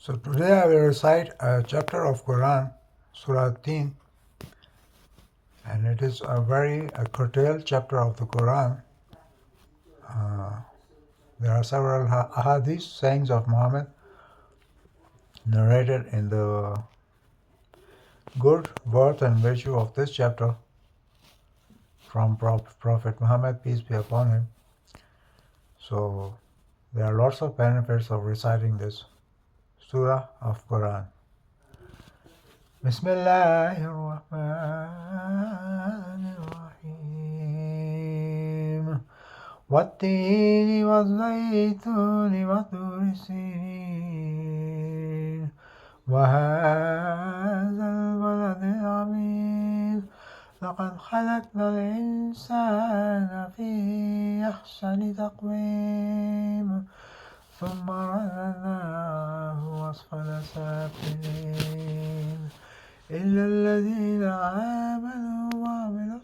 So today I will recite a chapter of Quran, Surah 10, and it is a curtailed chapter of the Quran. There are several ahadith, sayings of Muhammad, narrated in the good worth and virtue of this chapter from Prophet Muhammad, peace be upon him. So there are lots of benefits of reciting this surah of Quran. Bismillahir Rahmanir Rahim. والتين والزيتون وطور سينين وهذا البلد العظيم لقد خلقنا الإنسان في أحسن تقويم ثم رددناه أسفل سافلين إلا الذين آمنوا وعملوا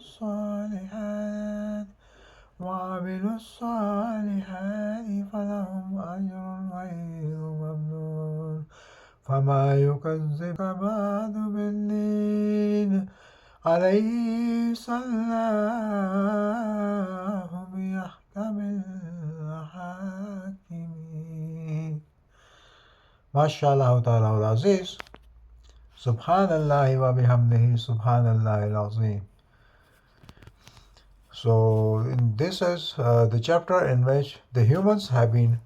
الصالحات فلهم أجر غير ممنون فما يكذبك بعد بالدين أليس الله بأحكم الحاكمين. MashaAllah ta'ala al-Aziz. Subhanallah wa bihamdihi Subhanallah al-Azim. So this is the chapter in which the humans have been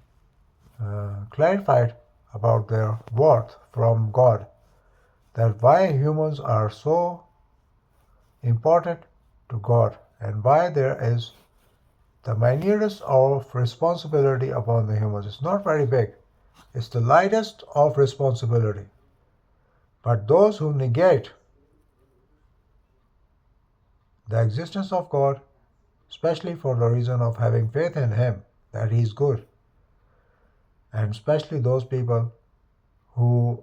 clarified about their worth from God, that why humans are so important to God and why there is the minutest of responsibility upon the humans. It's not very big. It's the lightest of responsibility. But those who negate the existence of God, especially for the reason of having faith in Him, that He is good, and especially those people who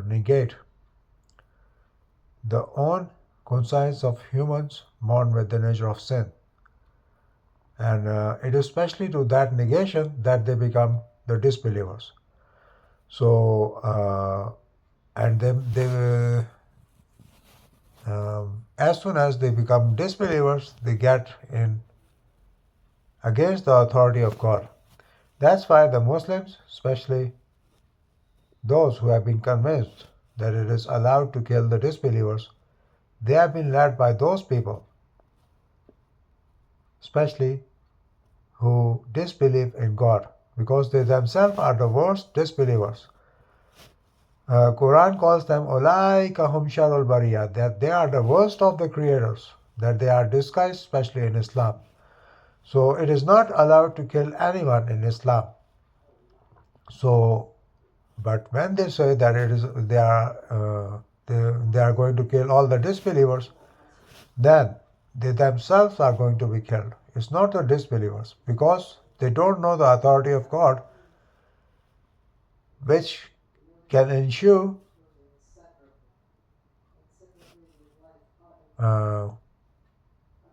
negate the own conscience of humans born with the nature of sin. And it is especially to that negation that they become the disbelievers. So, and then they as soon as they become disbelievers, they get in against the authority of God. That's why the Muslims, especially those who have been convinced that it is allowed to kill the disbelievers, they have been led by those people, especially who disbelieve in God, because they themselves are the worst disbelievers. Quran calls them Ulaika hum sharul bariyah, that they are the worst of the creators, that they are disguised, especially in Islam. So it is not allowed to kill anyone in Islam. So, but when they say that they are going to kill all the disbelievers, then they themselves are going to be killed. It's not the disbelievers, because they don't know the authority of God, which can ensure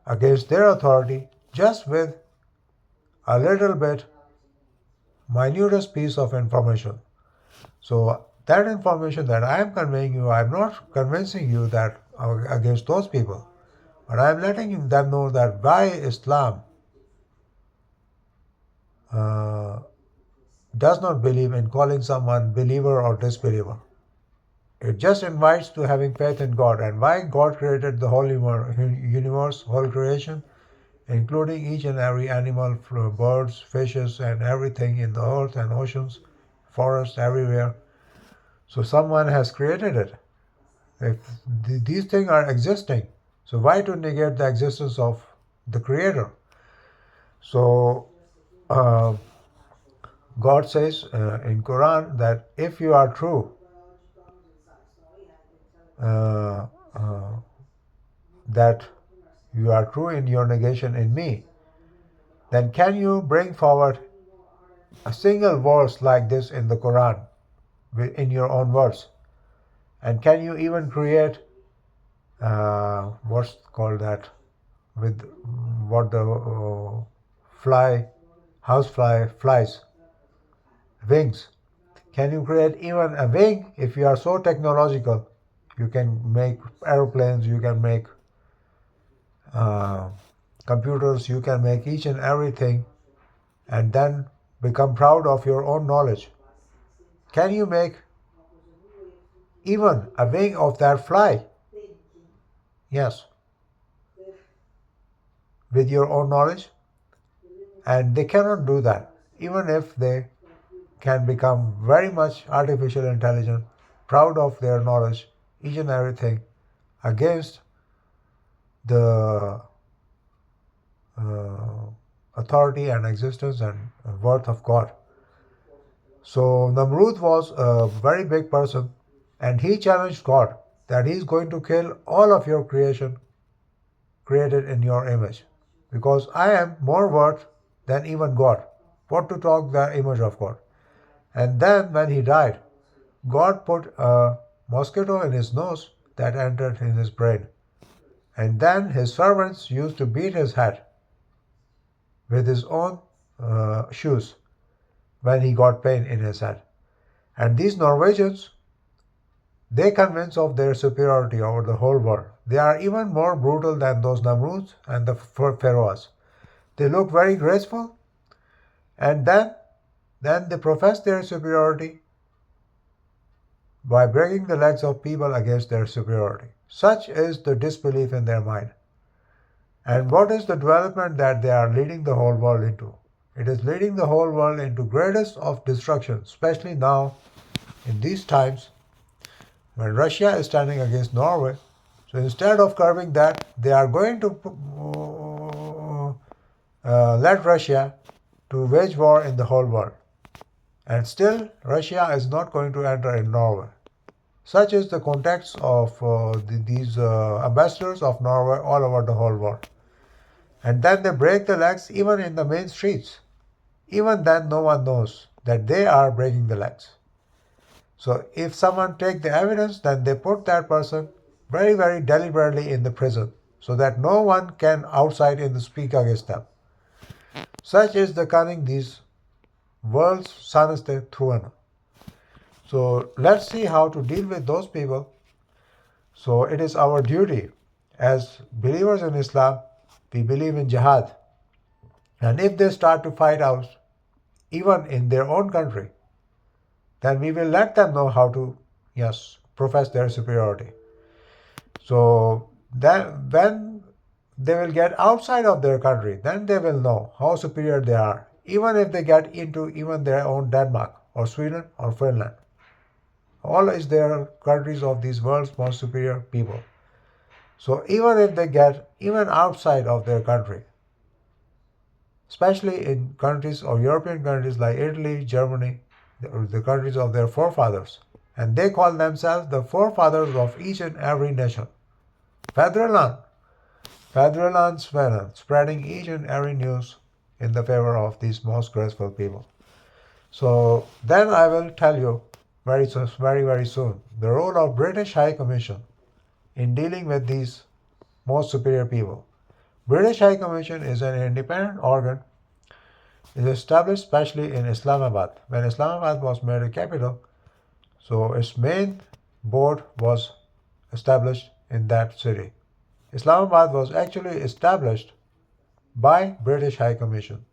against their authority just with a little bit minutest piece of information. So that information that I am conveying you, I am not convincing you that against those people, but I am letting them know that why Islam does not believe in calling someone believer or disbeliever. It just invites to having faith in God, and why God created the whole universe, whole creation, including each and every animal, birds, fishes, and everything in the earth and oceans, forests, everywhere. So someone has created it. If these things are existing, so why to negate the existence of the Creator? So God says in Quran that if you are true, that you are true in your negation in me, then can you bring forward a single verse like this in the Quran in your own words? And can you even create what's called that, with what the housefly flies, wings? Can you create even a wing if you are so technological? You can make aeroplanes, you can make uh, computers, you can make each and everything, and then become proud of your own knowledge. Can you make even a wing of that fly? Yes, with your own knowledge. And they cannot do that, even if they can become very much artificial intelligent, proud of their knowledge, each and everything, against the uh, authority and existence and worth of God. So Namrud was a very big person, and he challenged God that he's going to kill all of your creation created in your image, because I am more worth than even God. What to talk the image of God? And then when he died, God put a mosquito in his nose that entered in his brain. And then his servants used to beat his head with his own shoes when he got pain in his head. And these Norwegians, they convince of their superiority over the whole world. They are even more brutal than those Namruds and the pharaohs. They look very graceful, and then they profess their superiority by breaking the legs of people against their superiority. Such is the disbelief in their mind. And what is the development that they are leading the whole world into? It is leading the whole world into greatest of destruction, especially now in these times when Russia is standing against Norway. So instead of curbing that, they are going to let Russia to wage war in the whole world. And still, Russia is not going to enter in Norway. Such is the context of these ambassadors of Norway all over the whole world. And then they break the legs even in the main streets. Even then, no one knows that they are breaking the legs. So if someone take the evidence, then they put that person very, very deliberately in the prison so that no one can outside in the speak against them. Such is the cunning these world's sanneste troende. So let's see how to deal with those people. So it is our duty as believers in Islam, we believe in jihad. And if they start to fight out, even in their own country, then we will let them know how to, yes, profess their superiority. So then when they will get outside of their country, then they will know how superior they are, even if they get into even their own Denmark or Sweden or Finland. All is their countries of these world's most superior people. So even if they get even outside of their country, especially in countries or European countries like Italy, Germany, the countries of their forefathers, and they call themselves the forefathers of each and every nation. Fäderland, Fäderland Sweden, spreading each and every news in the favor of these most graceful people. So then I will tell you very soon the role of British High Commission in dealing with these most superior people. British High Commission is an independent organ. It is established especially in Islamabad. When Islamabad was made a capital, so its main board was established in that city. Islamabad was actually established by British High Commission.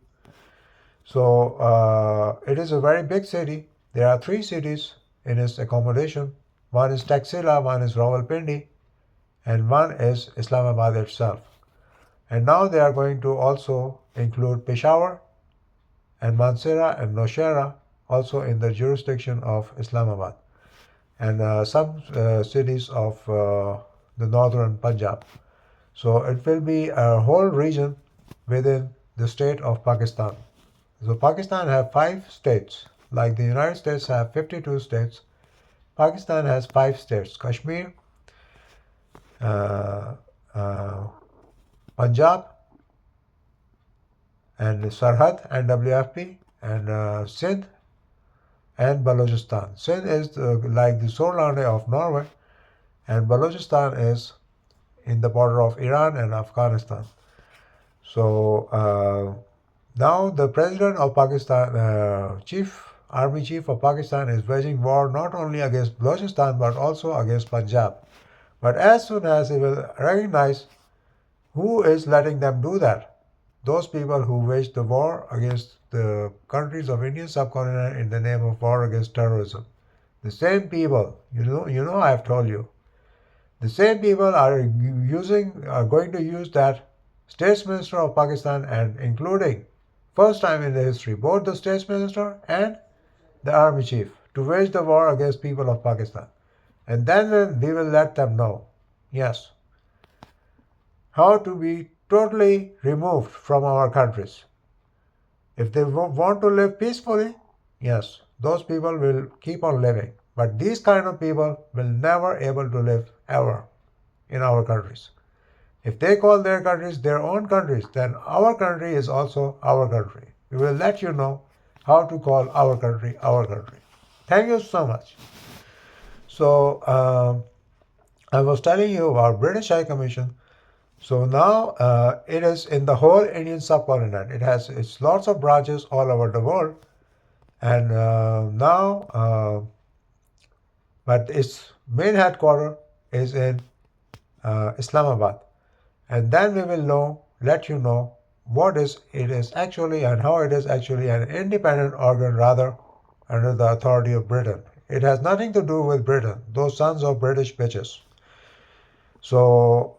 So it is a very big city. There are 3 cities in its accommodation. One is Taxila, one is Rawalpindi, and one is Islamabad itself. And now they are going to also include Peshawar and Mansehra and Nowshera also in the jurisdiction of Islamabad, and some cities of the northern Punjab. So it will be a whole region within the state of Pakistan. So Pakistan have 5 states, like the United States have 52 states. Pakistan has 5 states: Kashmir, uh, uh, Punjab, and Sarhad and WFP, and Sindh and Balochistan. Sindh is like the Sorlande of Norway, and Balochistan is in the border of Iran and Afghanistan. So now the president of Pakistan, Chief Army Chief of Pakistan is waging war not only against Balochistan but also against Punjab. But as soon as he will recognize who is letting them do that, those people who wage the war against the countries of Indian subcontinent in the name of war against terrorism, the same people, I have told you, the same people are going to use that States Minister of Pakistan and including first time in the history, both the States Minister and the Army Chief to wage the war against people of Pakistan. And then we will let them know, yes, how to be totally removed from our countries. If they want to live peacefully, yes, those people will keep on living. But these kind of people will never able to live ever in our countries. If they call their countries their own countries, then our country is also our country. We will let you know how to call our country our country. Thank you so much. So I was telling you about British High Commission. So now it is in the whole Indian subcontinent. It has its lots of branches all over the world, and but its main headquarters is in Islamabad. And then we will let you know what it is actually and how it is actually an independent organ rather under the authority of Britain. It has nothing to do with Britain, those sons of British bitches. So,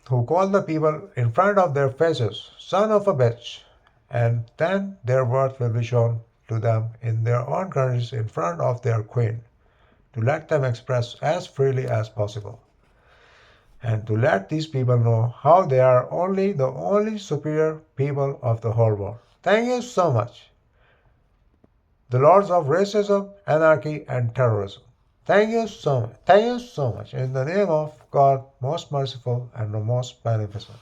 who call the people in front of their faces, son of a bitch, and then their worth will be shown to them in their own countries in front of their queen, to let them express as freely as possible, and to let these people know how they are the only superior people of the whole world. Thank you so much. The lords of racism, anarchy, and terrorism. Thank you so much. Thank you so much. In the name of God, most merciful and the most beneficent.